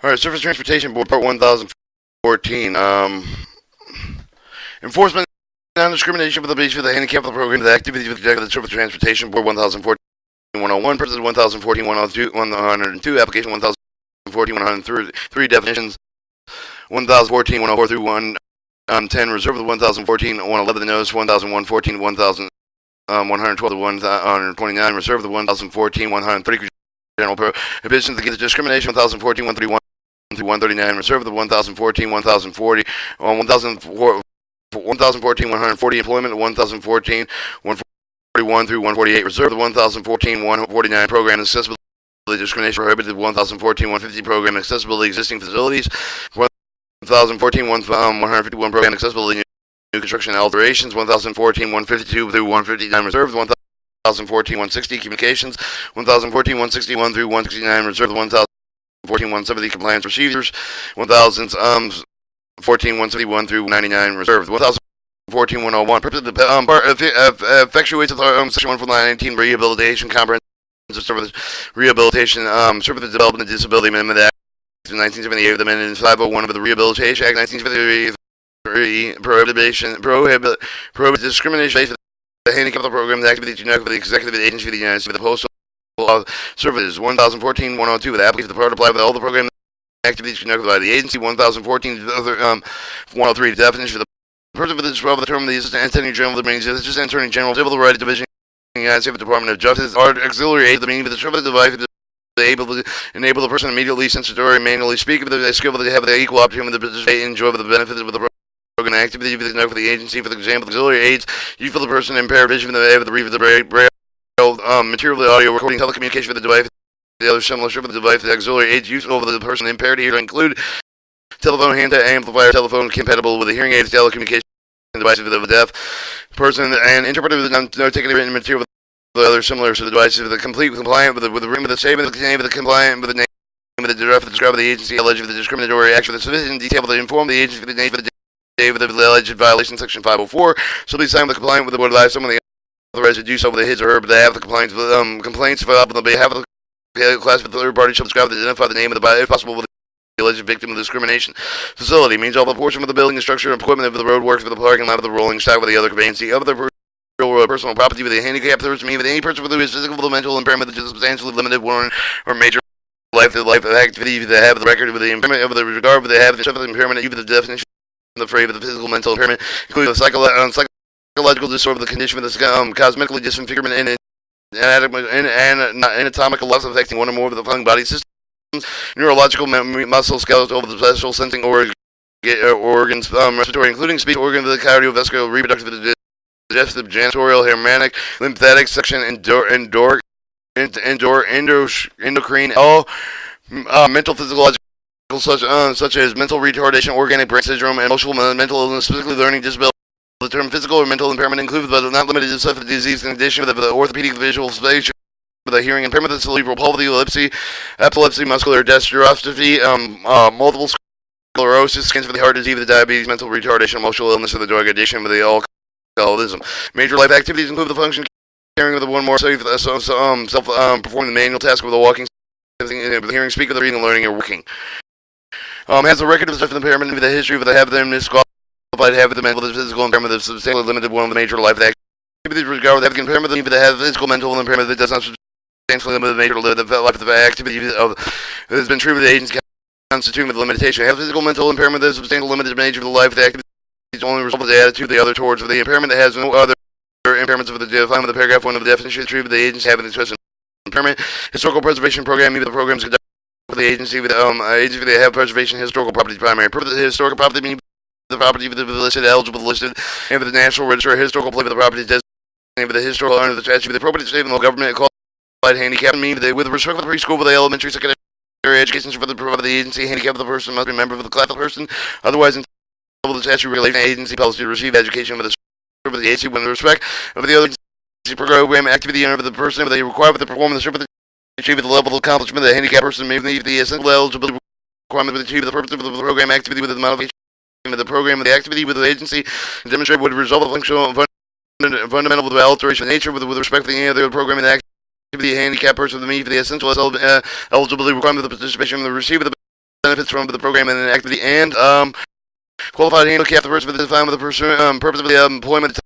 All right, Surface Transportation Board, Part 1014. Enforcement non-discrimination for the base for the handicap of the program, the activities with the Surface Transportation Board 1014-101, purposes 1014-102, application 1014-103, definitions 1014-104 through 110, reserve of 1014-111, the notice 1014-1012 to 129, reserve of the 1014-130, general prohibitions against discrimination 1014-131 through 139, reserve of the 1014-1040, 1014-140, employment 1014-141 through 148, reserve the 1014-149, program accessibility discrimination prohibited 1014-150, program accessibility existing facilities, 1014-151, program accessibility new construction alterations, 1014-152 through 159, reserve the 1014-160, communications, 1014-161 through 169, reserve the 1014-170, compliance procedures, 1014-171 through 99, reserved. 1014-101, purpose of the effectuates section 119, rehabilitation, comprehensive service rehabilitation, service development and disability amendment act 1978, the amendment 501 of the Rehabilitation Act 1953, prohibit discrimination based on the handicap of the program, the activities united with the executive agency of the United States, the postal services 1014-102, the application of the part apply with all the program activities conducted by the agency 1014-103, definition for the person for the term of the Assistant Attorney General of the Assistant Attorney General Civil Rights Division of the United States Department of Justice, our auxiliary aid, the meaning of the service device to able to enable the person immediately, sensory, manually speak of the skill to have the equal opportunity to participate and enjoy the benefits of the program activity for the agency, for example, auxiliary aids, use for the person impaired vision, the read of the braille, material, the audio recording, telecommunication for the device, the other similar for the device, the auxiliary aids used over the person impaired here to include telephone, hand amplifier, telephone compatible with the hearing aids, telecommunication devices for the deaf person, and interpreter with no-taking written material. The other similar to the devices with the complete compliant with the ring of the statement, the name of the compliant with the name of the draft, the describe of the agency alleged for the discriminatory action, with the sufficient detail to inform the agency of the name of the day of the alleged violation, section 504, shall be signed with the compliant with the board of someone authorized to do so with his or her behalf. The compliance complaints filed on behalf of the class of the third party shall describe and identify the name of the if possible with the alleged victim of the discrimination. Facility means all the portion of the building, the structure, and equipment of the road works for the parking lot of the rolling stock with the other conveyance of the personal property with a handicapped person, meaning with any person with his physical or mental impairment that is substantially limited, warrant, or major life activity that have the record with the impairment of the regard with the have the impairment, even the definition of the phrase of the physical mental impairment, including the psychological disorder, the condition of the cosmetically disfigurement and anatomical loss affecting one or more of the following body systems: neurological, muscle, skeletal, the special sensing organs, respiratory, including speech organ, the cardiovascular, reproductive, digestive, janitorial, hermetic, lymphatic, section, endocrine, all mental, physiological, such as mental retardation, organic brain syndrome, and emotional mental illness, specifically learning disability. The term physical or mental impairment includes, but not limited to, such disease in addition to the orthopedic, visual, spatial, the hearing impairment, the cerebral palsy, epilepsy, muscular dystrophy, multiple sclerosis, cancer for the heart disease, the diabetes, mental retardation, emotional illness, and the drug addiction with the alcoholism. Major life activities include the function carrying with the one more performing the manual task of the walking, the hearing, speaking, the reading, the learning, or working. Has a record of such impairment with the history of the have them disqualified, have the mental, physical impairment, the substantially limited one of the major life activities regard with the impairment, the have physical, mental impairment that does not substantially limit the major life activity of has been true with the agency constituting with the limitation. Have physical, mental impairment that is substantially limited the nature of the life activity is only result of the attitude of the other towards the impairment that has no other impairments of the defined with the paragraph 1 of the definition true with the agency having the trust impairment. Historical preservation program, either the programs conducted with the agency with agency they have preservation historical property primary purpose. Historical property means the property with the listed, eligible listed, and with the National Register, historical play with the property designated with the historical under the statute, with the appropriate state and local government qualified handicap mean with respect to the preschool for the elementary, secondary education for the agency, handicap of the person must be a member of the class of the person, otherwise in the statute relation agency policy to receive education with the agency when the respect of the other agency program activity under the person they require with the performance of the achieve the level of accomplishment of the handicapped person may need the essential eligibility requirement to achieve the purpose of the program activity with the modification of the program of the activity with the agency and demonstrate what result of functional fundamental with the alteration of nature with respect to any other program and activity handicapped person to meet for the essential eligibility requirement of the participation of the receiver benefits from the program and activity, and qualified handicap the person for the defined with the purpose of the employment.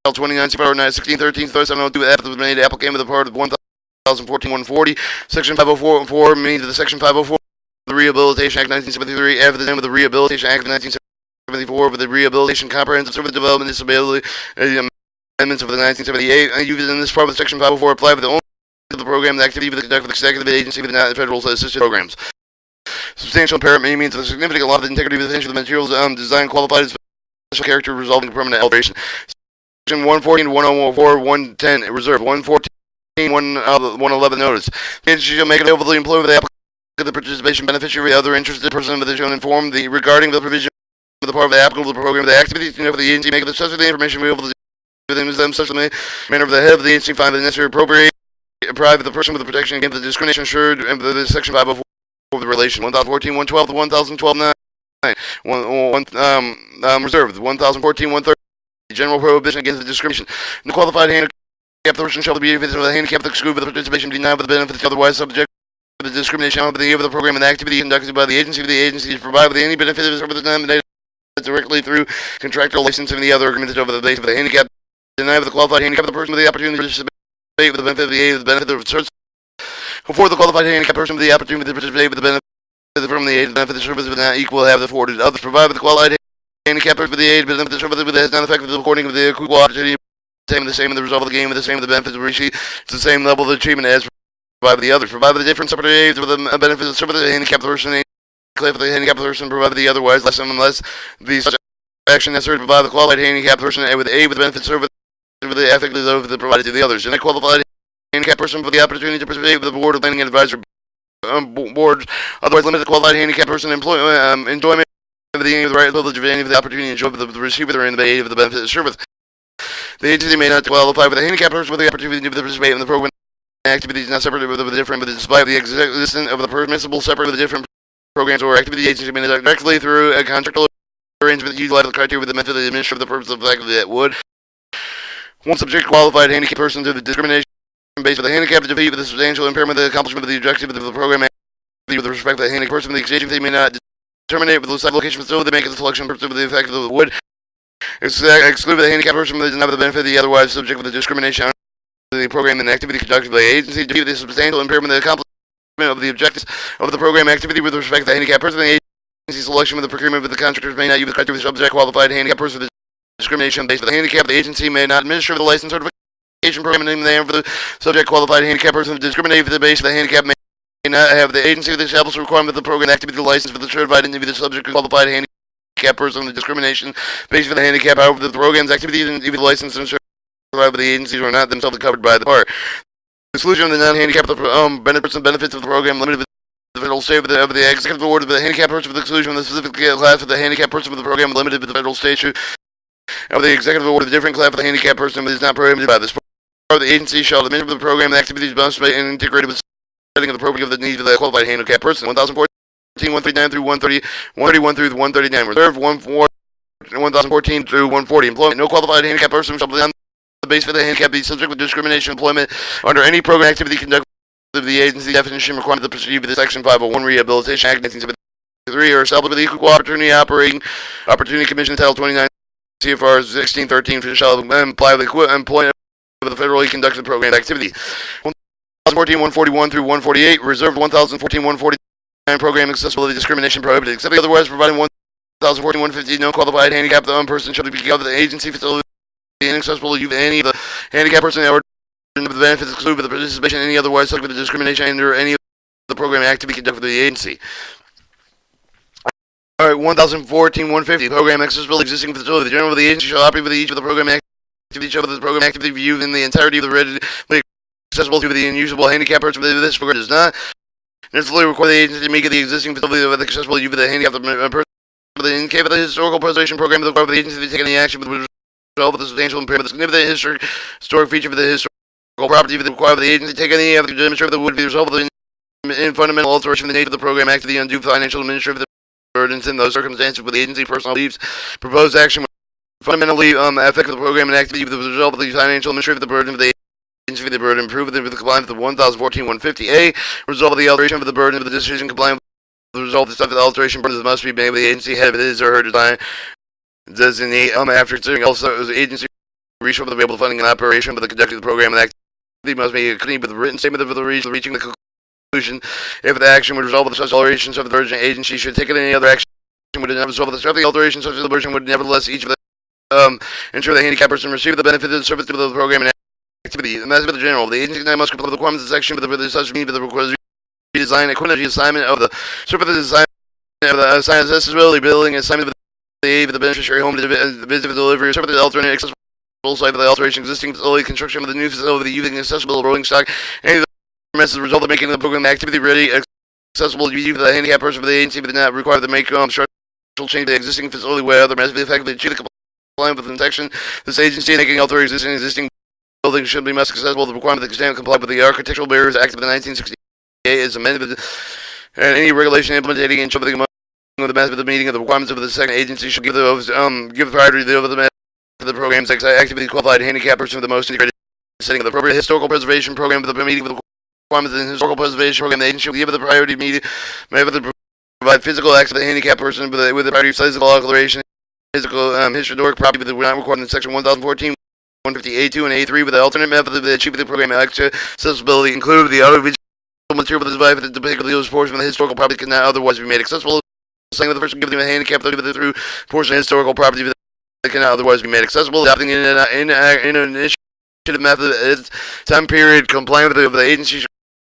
29 CFR 1613 3702 F was made applicant with a part of 1014-140. Section 504 means of the Section 504 of the Rehabilitation Act 1973 after the name of the Rehabilitation Act of 1974 with the Rehabilitation Comprehensive Service Development Disability amendments of the 1978. And used in this part of Section 504 apply with the only of the program the activity of the conduct of the executive agency with the federal assisted programs. Substantial impairment means the significant loss of the integrity of the materials design qualified as special character resulting in permanent alteration. Section 114, 104, 110 reserved. 114, 111 notice. The agency shall make it available to the employer with the applicant, the participation beneficiary, the other interested person with the shown informed regarding the provision of the part of the applicable to the program, the activities of the agency, make the such of the information available to them such a manner of the head of the agency find the necessary appropriate private the person with the protection against the discrimination assured and the Section 504 of the relation. 1014, 112 to 1012 9. Reserved. 1014, 130. General prohibition against the discrimination. The qualified handicap person shall be with the handicap excluded with the participation denied with the benefits otherwise subject to the discrimination of the program and the activity conducted by the agency is provided with any benefits over the time directly through contractual license and the other agreements over the base of the handicap denied with the qualified handicap the person with the opportunity to participate with the benefit of the benefit of the service before the qualified handicap person with the opportunity to participate with the benefit from the aid of the benefit of the service with not equal have afforded others provided with the qualified handicap person with the aid benefit of the service with has not affected according to the equal opportunity the same in the result of the game with the same of the benefits received it's the same level of achievement as provided with the others provided with the different separate aids with the benefits of service of the handicapped person for the handicapped person provided the otherwise less unless the such action necessary to provide the qualified handicapped person with aid with the benefits service with the effectively those that provided to the others and the qualified handicapped person for the opportunity to participate with the board of planning and advisory boards otherwise limit the qualified handicapped person enjoyment of the right privilege of any of the opportunity to enjoy the receiver or in the aid of the benefit of service. The agency may not qualify for the handicapped person with the opportunity to participate in the program activities not separately with the different but despite the existence of the permissible separate with the different programs or activity agency may not directly through a contractual arrangement utilize the criteria with the method of the administrative the purpose of the activity that would one subject qualified handicapped person to the discrimination based on the handicap to defeat with the substantial impairment the accomplishment of the objective of the program with respect to the handicapped person the agency may not terminate with the site location facility they make a selection pursuant with the effect of the would exclude the handicapped person that does not have the benefit of the otherwise subject with the discrimination of the program and activity conducted by the agency to defeat the substantial impairment the accomplishment of the objectives of the program activity with respect to the handicapped person the agency selection with the procurement with the contractors may not use the criteria of the subject qualified handicapped person with the discrimination based on the handicap the agency may not administer the license certification program in the name for the subject qualified handicapped person discriminate for the base of the handicap may not have the agency that establishes the requirement of the program activity license for the certified individual the subject qualified handicap person the discrimination based for the handicap however the program's activities and the license and certified by the agencies are not themselves covered by the part. Exclusion of the non-handicapped benefits of the program limited with the federal state of the executive order of the handicapped person for the exclusion of the specific class of the handicapped person for the program limited with the federal statute of the executive order of the different class of the handicapped person is not prohibited by this part of the agency shall administer the program and activities must be integrated with setting of the program of the needs of the qualified handicapped person. 1014, 139 through 130, 131 through 139 reserved 1014 through 140 employment. No qualified handicapped person shall be on the base for the handicap be subject to discrimination employment under any program activity conducted of the agency definition requirement to proceed with the Section 501 Rehabilitation Act 1973 or established with the Equal Opportunity Commission Title 29 CFR 1613 shall apply with the employment of the federally conducted program activity. 1014, 141 through 148 reserved 1014, 149 program accessibility discrimination prohibited except otherwise providing 1014, 150 no qualified handicapped person shall be given the agency facility inaccessible to any of the handicapped person or the benefits excluded with the participation in any otherwise subject to discrimination under any of the program activity conducted by the agency. Alright, 1014, 150 program accessibility existing facility. The general of the agency shall operate with each of the program activity each of the program activity viewed in the entirety of the readily accessible to the unusable handicapped person. This program does not necessarily require the agency to make the existing facility with accessible to the handicapped person. In case of the historical preservation program, the require the agency to take any action with result of the substantial impairment, the significant historic feature of the historical property, the require the agency to take any action to demonstrate that would be the result of the fundamental alteration of the nature of the program act to the undue financial administrative burdens in those circumstances where the agency personally believes proposed action would fundamentally affect the program and activity with the result of the financial administrative burden of the agency the burden improved with the compliance with the 1014-150A, result of the alteration of the burden of the decision compliant the result of the alteration burdens must be made with the agency head of his or her design designate after considering also the agency resource available funding and operation for the conducting of the program and activity must be accompanied with a written statement of the reaching the conclusion. If the action would result in such alterations of the urgent agency should take any other action would not result in the alterations such as the version would nevertheless each of the ensure the handicapped person receive the benefit of the service of the program and activity. The message of the general. The agency must comply with the requirements of the section for the such need for the requires redesign equity assignment of the service of the design of the assigned accessibility building assignment of the aid of the beneficiary home to visit the delivery of service of the alternate accessible site of the alteration existing facility construction of the new facility using accessible rolling stock. Any of the message result of making the program activity ready accessible to the handicapped person for the agency but not require to make structural change to the existing facility where other message effectively achieve the compliance with the section. This agency making alter existing buildings should be most accessible. The requirement to comply with the Architectural Barriers Act of 1968 is amended, and any regulation implementing and showing the method of the meeting of the requirements of the second agency should give priority to the method of the program's activity qualified handicapped person for the most integrated setting of the appropriate historical preservation program for the meeting of the requirements of the historical preservation program. The agency should give the priority meeting to provide physical access to the handicapped person with the priority of physical declaration, physical historic property that were not recorded in section 1014. 150A2 and A3 with the alternate method of achieving the program accessibility include the audiovisual material for the device that depicts those portions of the historical property cannot otherwise be made accessible. Saying that the person giving them a handicap through portion of historical property that cannot otherwise be made accessible. Adopting in an initiative method at time period complying with the agency should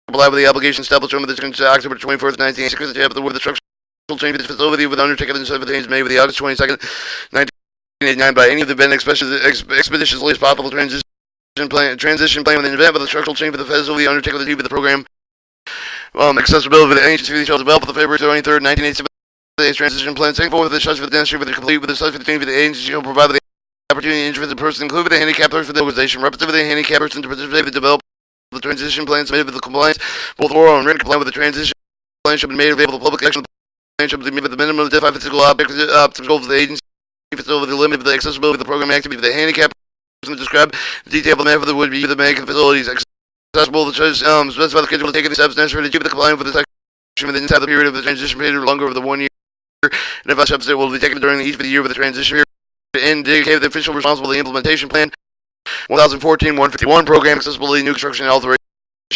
comply with the obligation established on the October 24th, 1986 with the structural change of the facility with undertaken and certifications made with the August 22nd, 1989 by any of the event expeditiously as possible transition plan with an event with a structural change for the facility undertaken with the program accessibility with the agency details developed on February 23rd, 1987. The transition plan taken forward with the such for the dentistry with the complete with the such for the change for the agency will provide the opportunity to interest the person include with the handicapped person for the organization representative of the handicapped person to participate in the development of the transition plan submitted with the compliance both oral and written compliance with the transition plan should be made available to public action. The plan should be made with the minimum identified physical obstacles of the agency facility limit of the accessibility of the program activity for the handicapped person to describe the detail of the method would be the making facilities accessible to specify the schedule taking the steps necessary to achieve the compliance with the section within the period of the transition period or longer over the 1 year. And if steps that will be taken during each of the year of the transition period and indicate the official responsible for the implementation plan 1014-151 program accessibility new construction and alteration.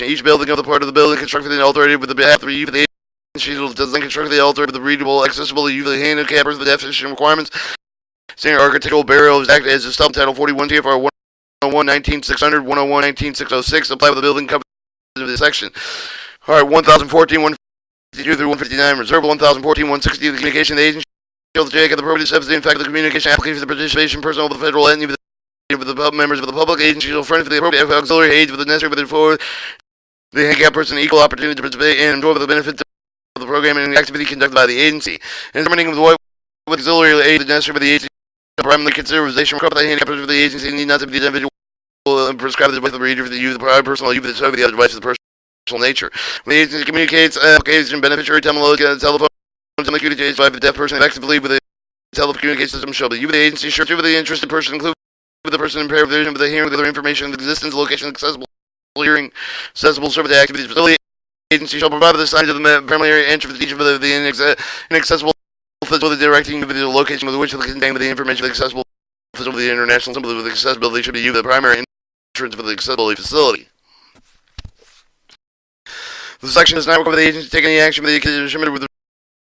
Each building of the part of the building constructed and altered with the behalf of the agency will design construct the altered with the readable accessibility of the handicappers with the definition requirements. Standard Architectural Barriers Act as a subtitle 41 TFR 101-19600 101-19606 apply with the building coverage of this section. Alright, 1014-152 through 159 reserve 1014-160 the communication of the agency shall take the appropriate steps in fact the communication application for the participation personnel of the federal entity of the members of the public agency shall furnish the appropriate auxiliary aids with the necessary for the handicapped person equal opportunity to participate and enjoy the benefits of the program and the activity conducted by the agency. And determining with auxiliary aid necessary for the agency primarily consideration required by the handicapped person for the agency need not to be the individual prescribe the device of the reader for the use of the private personal use of the other device of the personal nature. When the agency communicates application beneficiary telephone communicates by the deaf person effectively with the telecommunication system shall be you the agency sure to with the interested person include with the person impaired vision with the hearing with other information of the existence location accessible hearing accessible service activities facility agency shall provide the signs of the primary entry for each of the inaccessible facility directing to the location with which the contain with the information of the accessible facility the international symbol with the accessibility should be used the primary entrance for the accessibility facility. The section does not require the agency to take any action for the consumer with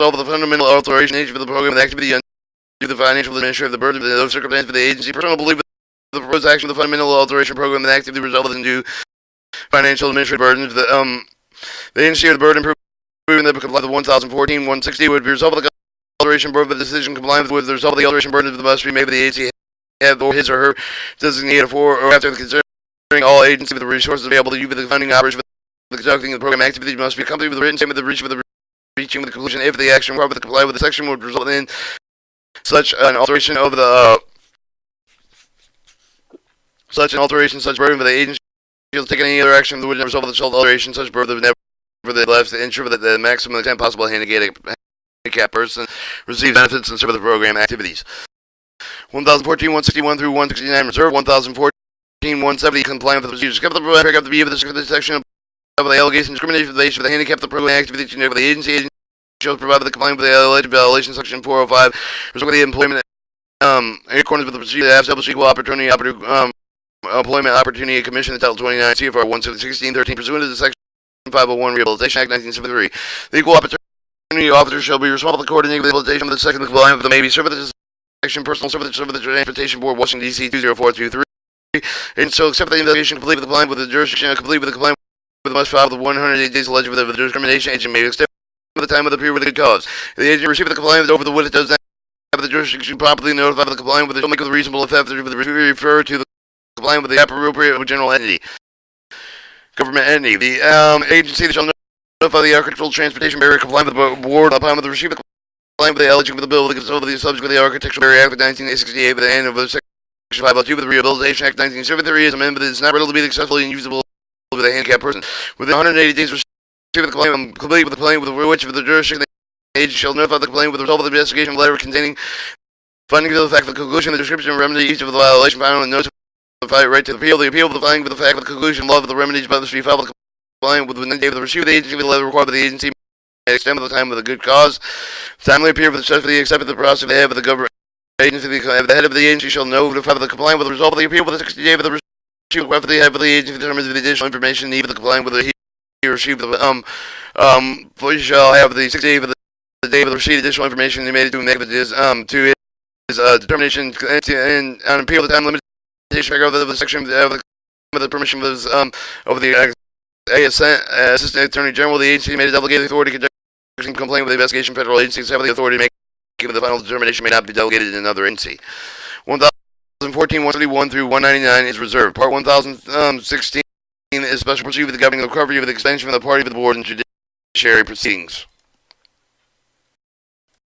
result of the fundamental alteration nature of the program and activity and the financial administration of the burden of those circumstances for the agency personal belief the proposed action of the fundamental alteration program and activity resulted in due financial administrative burdens. The agency or the burden proving that comply with 1014-160 would be resolved with the alteration burden of the decision compliant with the result of the alteration burden that must be made by the agency have or his or her designated for or after considering all agency with the resources available to you with the funding operation for the conducting of the program activity must be accompanied with a written statement of the reaching the conclusion if the action required with the comply with the section would result in such an alteration of the such burden for the agency will take any other action that would result in such alteration such burden would never left to ensure that the maximum extent possible handicapped person receive benefits and serve the program activities. 1014-161 through 169 reserve 1014-170 compliant with the procedures. Kept the program up the view of the section of the allegation discrimination for the handicapped the program activity for the agency shall provide the complaint with the alleged violation section 405, resulting in the employment in accordance with the procedure that established equal opportunity employment opportunity commission in Title 29 CFR 11613 pursuant to the Section 501 Rehabilitation Act 1973. The equal opportunity officer shall be responsible for coordinating the rehabilitation of the second compliant with the Navy Service Section Personal Service of the Transportation Board, Washington D.C. 20423. And so accept the investigation complete with the compliant with the jurisdiction complete with the compliant with the must file with 108 days alleged with the discrimination agent may extend the time of the period with a good cause. If the agent received the complaint over the it does not have the jurisdiction properly notified the complaint with the make of the reasonable effect refer to the complaint with the appropriate general entity, government entity. The agency that shall notify the Architectural Transportation Barrier compliant with the board upon the receipt of the complaint with the eligibility of the bill with the subject of the Architectural Barrier Act of 1968 with the end of the Section 502 with the Rehabilitation Act 1973 is amended, but it is not readily to be accessible and usable with a handicapped person. Within 180 days, receive the complaint complete with the complaint with which of the jurisdiction the agent shall notify the complaint with the result of the investigation letter containing findings of the fact, the conclusion, the description, and remedy each of the violation found, and notify the right to appeal. The appeal of the finding with the fact, the conclusion, love of the remedies by the street filed with the complaint within the day of the receipt of the agency, the letter required by the agency may extend the time of the good cause. Timely appear for the successfully accepted the process of the head of the government agency. The head of the agency shall notify the complaint with the result of the appeal with the 60 day of the receipt required for the head of the agency determines the additional information needed for the complaint with the he or she shall have the 60 day of the day of the receipt additional information they made to make to his determination and on appeal the time limitation of the section of the permission was over the Assistant Attorney General of the agency made a delegated authority to conduct complaint with the investigation. Federal agencies have the authority to make the final determination may not be delegated in another agency. 1014 131 through 199 is reserved. Part 1016 is special procedure with the governing recovery of the extension from the party of the board and judiciary proceedings.